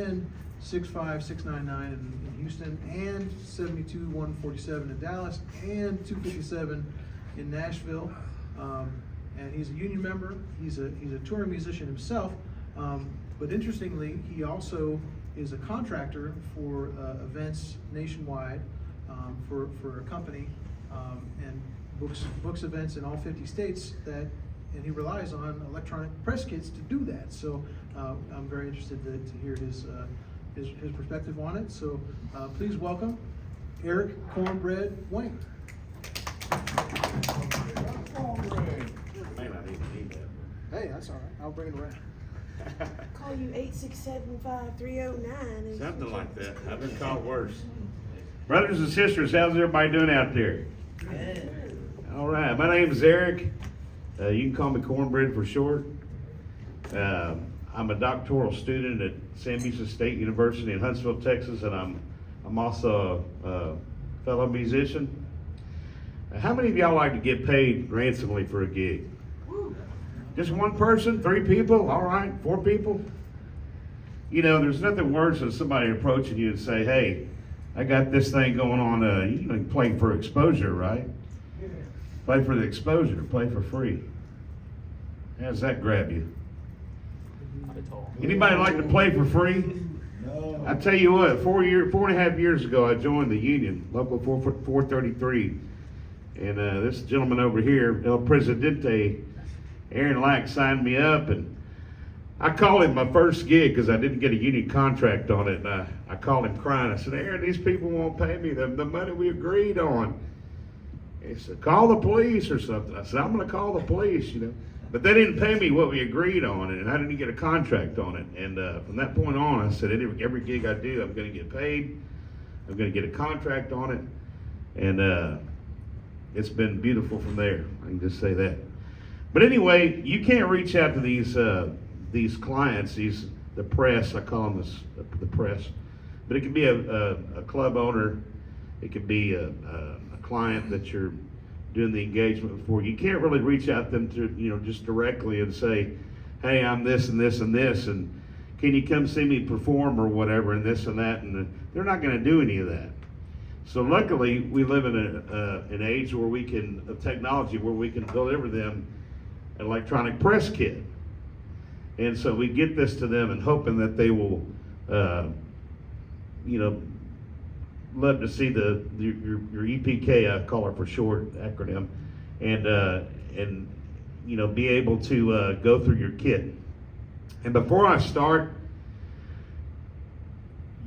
and 65699 in Houston, and 72147 in Dallas, and 257 in Nashville. And he's a union member. He's a touring musician himself. But interestingly, he also is a contractor for events nationwide for a company, and books events in all 50 states and he relies on electronic press kits to do that. So I'm very interested to hear his perspective on it. So please welcome Eric Cornbread Wayne. Hey, that's all right. I'll bring it around. Call you 867-5309. Something like that. I've been called worse. Brothers and sisters, how's everybody doing out there? Good. All right, my name is Eric. You can call me Cornbread for short. I'm a doctoral student at Sam Houston State University in Huntsville, Texas, and I'm also a fellow musician. How many of y'all like to get paid ransomly for a gig? Just one person, 3 people, all right, 4 people? You know, there's nothing worse than somebody approaching you and say, hey, I got this thing going on, you can play for exposure, right? Play for the exposure, play for free. How does that grab you? Anybody like to play for free? No. I tell you what, 4.5 years ago, I joined the union, Local 433. And this gentleman over here, El Presidente, Aaron Lack, signed me up, and I called him my first gig because I didn't get a union contract on it. And I called him crying. I said, Aaron, these people won't pay me the money we agreed on. He said, call the police or something. I said, I'm going to call the police, you know. But they didn't pay me what we agreed on, and I didn't get a contract on it. And from that point on, I said, every gig I do, I'm going to get paid. I'm going to get a contract on it. And it's been beautiful from there. I can just say that. But anyway, you can't reach out to these clients, the press. I call them the press. But it could be a club owner. It could be a client that you're doing the engagement for. You can't really reach out to them just directly and say, hey, I'm this and this and this, and can you come see me perform or whatever, and this and that, and they're not going to do any of that. So luckily, we live in an age where of technology where we can deliver them an electronic press kit. And so we get this to them and hoping that they will, love to see your EPK, I call it for short acronym, and be able to go through your kit. And before I start,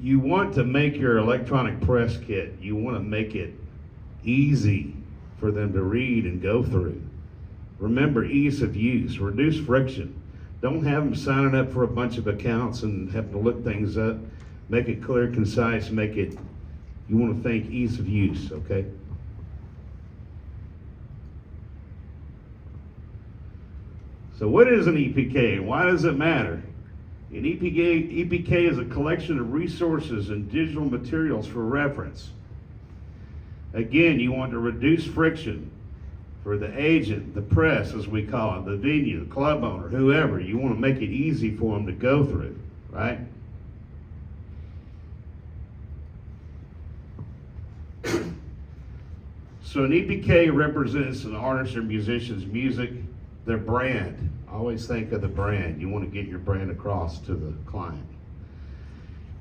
you want to make your electronic press kit, you want to make it easy for them to read and go through. Remember, ease of use, reduce friction. Don't have them signing up for a bunch of accounts and having to look things up. Make it clear, concise, you want to think ease of use, okay? So what is an EPK and why does it matter? An EPK is a collection of resources and digital materials for reference. Again, you want to reduce friction for the agent, the press as we call it, the venue, the club owner, whoever. You want to make it easy for them to go through, right? So an EPK represents an artist or musician's music, their brand. Always think of the brand. You want to get your brand across to the client.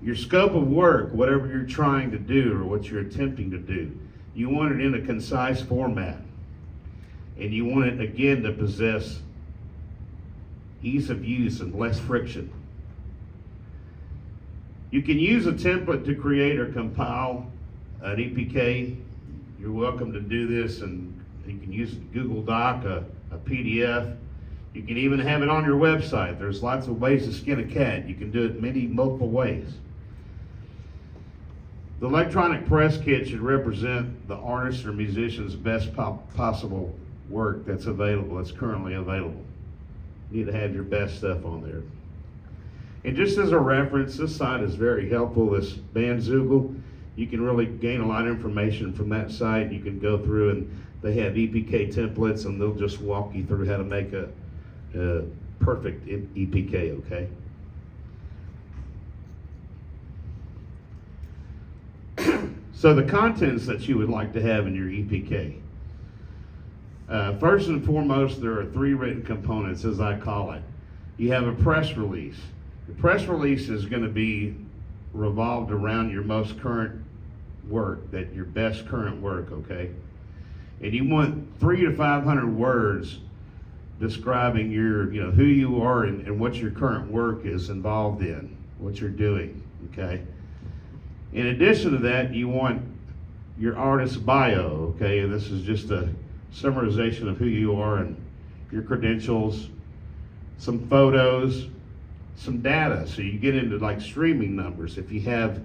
Your scope of work, whatever you're trying to do or what you're attempting to do, you want it in a concise format. And you want it, again, to possess ease of use and less friction. You can use a template to create or compile an EPK. You're welcome to do this, and you can use Google Doc, a PDF. You can even have it on your website. There's lots of ways to skin a cat. You can do it multiple ways. The electronic press kit should represent the artist or musician's best possible work that's available, that's currently available. You need to have your best stuff on there. And just as a reference, this site is very helpful, this Bandzoogle. You can really gain a lot of information from that site. You can go through and they have EPK templates and they'll just walk you through how to make a perfect EPK, okay? So the contents that you would like to have in your EPK. First and foremost, there are 3 written components, as I call it. You have a press release. The press release is going to be revolved around your most current work, your best current work, okay? And you want 300 to 500 words describing who you are and what your current work is involved in, what you're doing, okay? In addition to that, you want your artist bio, okay? And this is just a summarization of who you are and your credentials, some photos, some data. So you get into like streaming numbers. If you have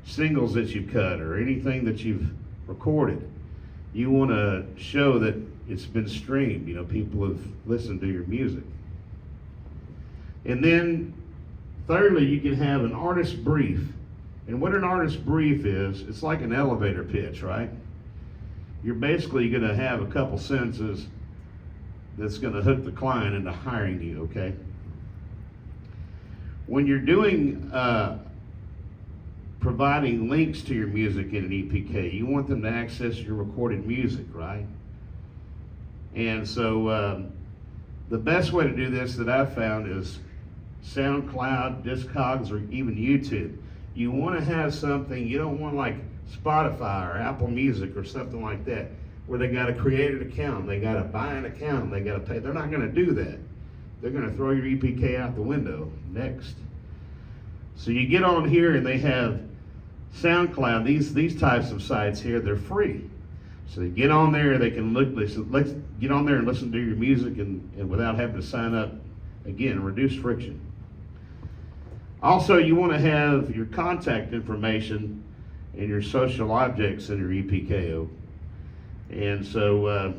singles that you've cut or anything that you've recorded, you want to show that it's been streamed. People have listened to your music. And then thirdly, you can have an artist brief. And what an artist brief is, it's like an elevator pitch, right? You're basically going to have a couple sentences that's going to hook the client into hiring you, okay? When you're doing providing links to your music in an EPK, you want them to access your recorded music, right? And so the best way to do this that I've found is SoundCloud, Discogs, or even YouTube. You want to have something, you don't want like Spotify or Apple Music or something like that, where they got to create an account, they got to buy an account, they got to pay. They're not going to do that. They're going to throw your EPK out the window next. So you get on here and they have SoundCloud, these types of sites here, they're free. So they get on there, they can let's get on there and listen to your music and without having to sign up. Again, reduce friction. Also, you want to have your contact information and your social objects in your EPKO. And so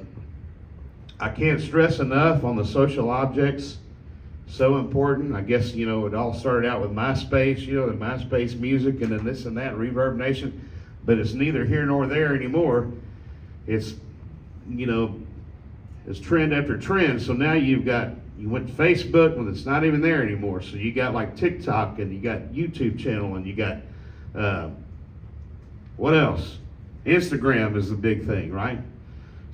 I can't stress enough on the social objects. So important. I guess, it all started out with MySpace, the MySpace music and then this and that, Reverb Nation. But it's neither here nor there anymore. It's, it's trend after trend. So now you went to Facebook when it's not even there anymore. So you got like TikTok and you got YouTube channel and you got, what else? Instagram is the big thing, right?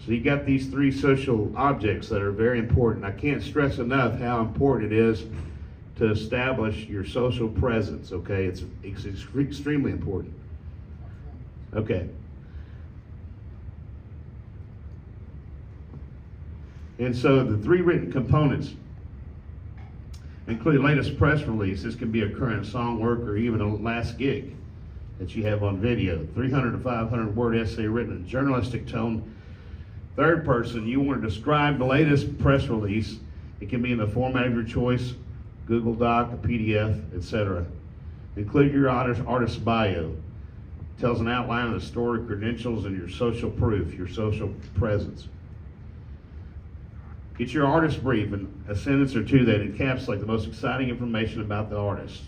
So you got these 3 social objects that are very important. I can't stress enough how important it is to establish your social presence, okay? It's extremely important. Okay. And so the 3 written components include latest press release. This can be a current song work or even a last gig that you have on video. 300 to 500 word essay written in journalistic tone. Third person, you want to describe the latest press release. It can be in the format of your choice, Google Doc, a PDF, etc. Include your artist bio. Tells an outline of the story, credentials, and your social proof, your social presence. Get your artist brief and a sentence or 2 that encapsulate the most exciting information about the artist.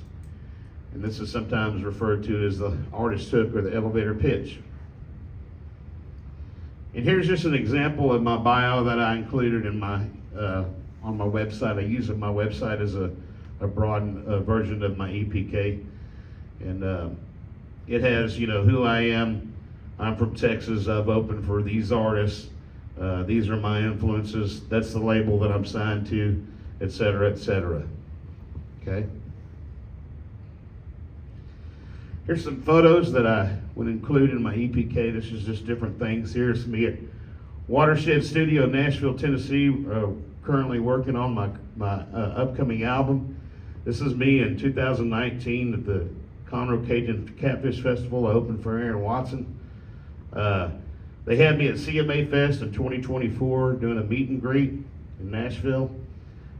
And this is sometimes referred to as the artist hook or the elevator pitch. And here's just an example of my bio that I included in my on my website. I use my website as a broadened version of my EPK. And it has, who I am. I'm from Texas. I've opened for these artists. These are my influences. That's the label that I'm signed to, et cetera, et cetera. Okay? Here's some photos that I would include in my EPK. This is just different things. Here's me at Watershed Studio, Nashville, Tennessee, currently working on my upcoming album. This is me in 2019 at the Conroe Cajun Catfish Festival. I opened for Aaron Watson. They had me at CMA Fest in 2024 doing a meet and greet in Nashville.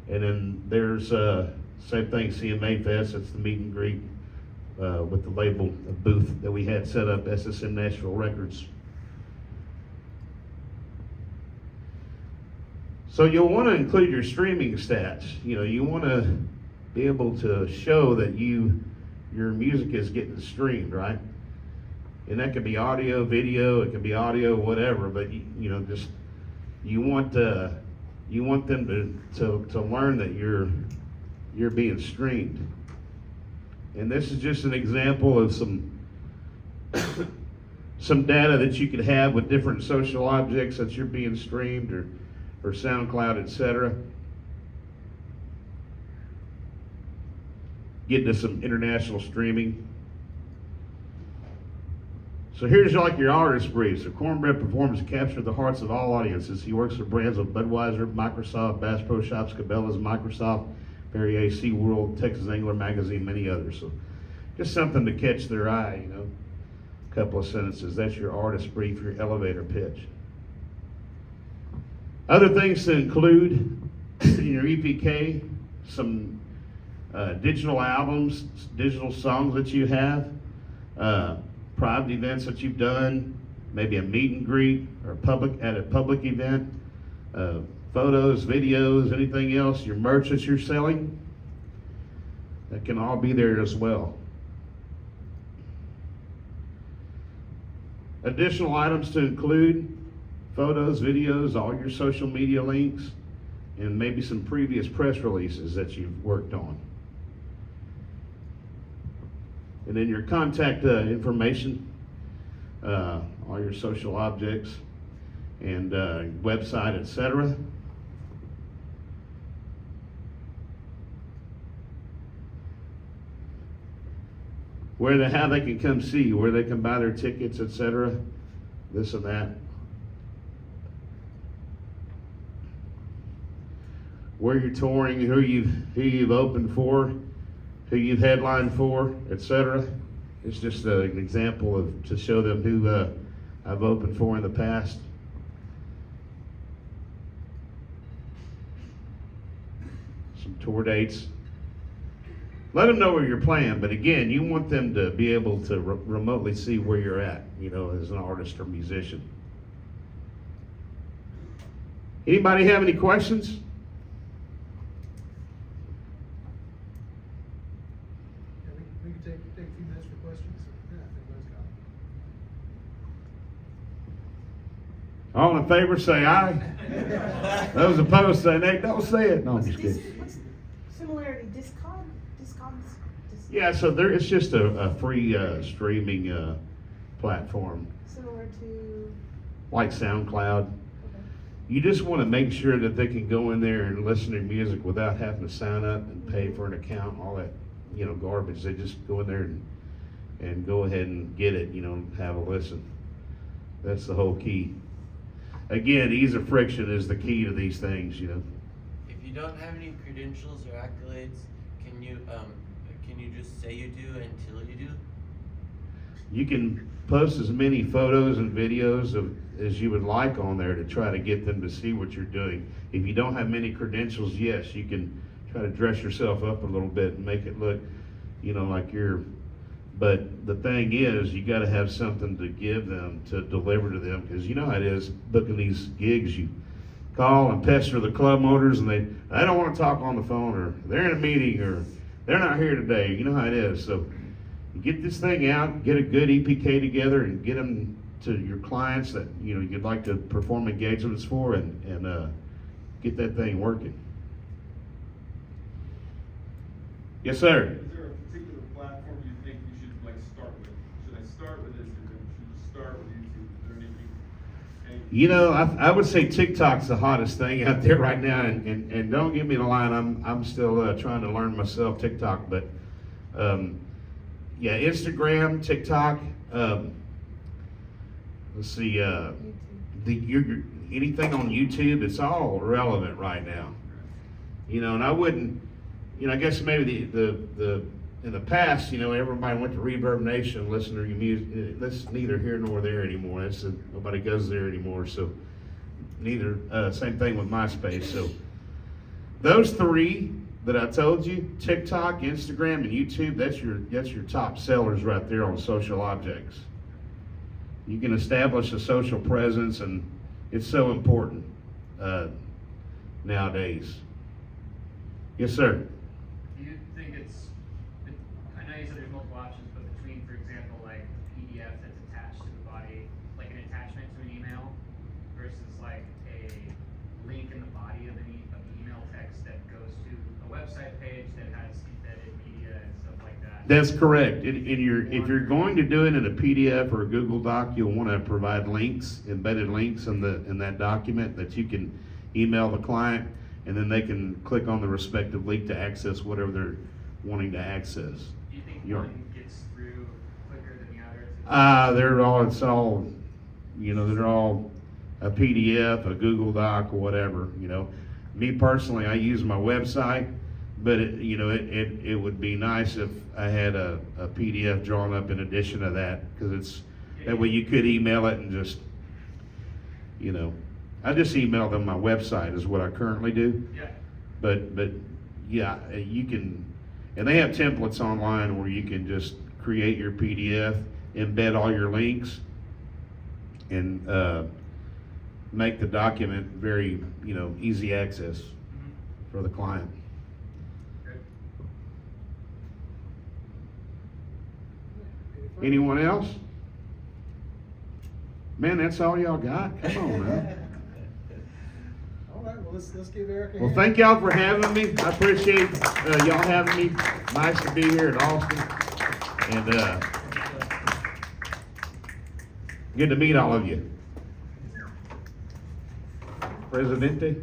And then there's same thing, CMA Fest. It's the meet and greet with the label, a booth that we had set up, SSM Nashville Records. So you'll want to include your streaming stats. You want to be able to show that your music is getting streamed, right? And that could be audio, video, it could be audio, whatever. But you want them to learn that you're being streamed. And this is just an example of some some data that you could have with different social objects that you're being streamed or SoundCloud, etc. Getting to some international streaming. So here's like your artist brief. So Cornbread performs to capture the hearts of all audiences. He works for brands of Budweiser, Microsoft, Bass Pro Shops, Cabela's, Microsoft, Perrier, SeaWorld, Texas Angler Magazine, many others. So just something to catch their eye, you know. A couple of sentences. That's your artist brief, your elevator pitch. Other things to include in your EPK, some digital albums, digital songs that you have, private events that you've done, maybe a meet and greet or at a public event, photos, videos, anything else, your merch that you're selling, that can all be there as well. Additional items to include: photos, videos, all your social media links, and maybe some previous press releases that you've worked on. And then your contact information, all your social objects, and website, etc. How they can come see you, where they can buy their tickets, etc. This and that. Where you're touring, who you've opened for, who you've headlined for, etc. It's just an example to show them who I've opened for in the past. Some tour dates. Let them know where you're playing, but again, you want them to be able to remotely see where you're at, you know, as an artist or musician. Anybody have any questions? We can take a few minutes for questions. Yeah, if anybody's got All in favor, say aye. Those opposed, say nay. Don't say it. No, I'm just kidding. What's similarity? Discogs? Yeah, so it's just a free streaming platform. Similar to? Like SoundCloud. Okay. You just want to make sure that they can go in there and listen to music without having to sign up and pay for an account, all that, you know, garbage. They just go in there and go ahead and get it, you know, have a listen. That's the whole key. Again, ease of friction is the key to these things, you know. If you don't have any credentials or accolades, can you just say you do until you do? You can post as many photos and videos as you would like on there to try to get them to see what you're doing. If you don't have many credentials, yes, you can try to dress yourself up a little bit and make it look, you know, like you're, but the thing is, you got to have something to give them, to deliver to them, because you know how it is booking these gigs. You call and pester the club owners, and they don't want to talk on the phone, or they're in a meeting, or they're not here today. You know how it is. So you get this thing out, get a good EPK together, and get them to your clients that you know you'd like to perform engagements for, and get that thing working. Yes, sir. Is there a particular platform you think you should like start with? Should I start with Instagram? Should I start with YouTube? Is there anything? You know, I would say TikTok's the hottest thing out there right now, and don't give me the line. I'm still trying to learn myself TikTok, but yeah, Instagram, TikTok. Let's see, anything on YouTube. It's all relevant right now. You know, and I wouldn't. You know, I guess maybe the in the past, you know, everybody went to Reverb Nation, listened to your music. That's neither here nor there anymore. Nobody goes there anymore. So neither. Same thing with MySpace. So those three that I told you, TikTok, Instagram, and YouTube, that's your top sellers right there on social objects. You can establish a social presence, and it's so important nowadays. Yes, sir. Do you think I know you said there's multiple options, but between, for example, like a PDF that's attached to the body, like an attachment to an email, versus like a link in the body of the email text that goes to a website page that has embedded media and stuff like that? That's correct. If you're going to do it in a PDF or a Google Doc, you'll want to provide links, embedded links in that document that you can email the client, and then they can click on the respective link to access whatever they're wanting to access. Do you think Your- one gets through quicker than the other? It's all, they're all a PDF, a Google Doc, or whatever, Me personally, I use my website, but it would be nice if I had a PDF drawn up in addition to that, because that way you could email it and just, I just email them my website is what I currently do. Yeah. But yeah, you can, and they have templates online where you can just create your PDF, embed all your links, and make the document very, easy access Mhm. for the client. Good. Anyone else? Man, that's all y'all got? Come on, man. All right, well, let's give Eric a Well, hand. thank y'all for having me. I appreciate y'all having me. Nice to be here in Austin. And good to meet all of you. Presidente?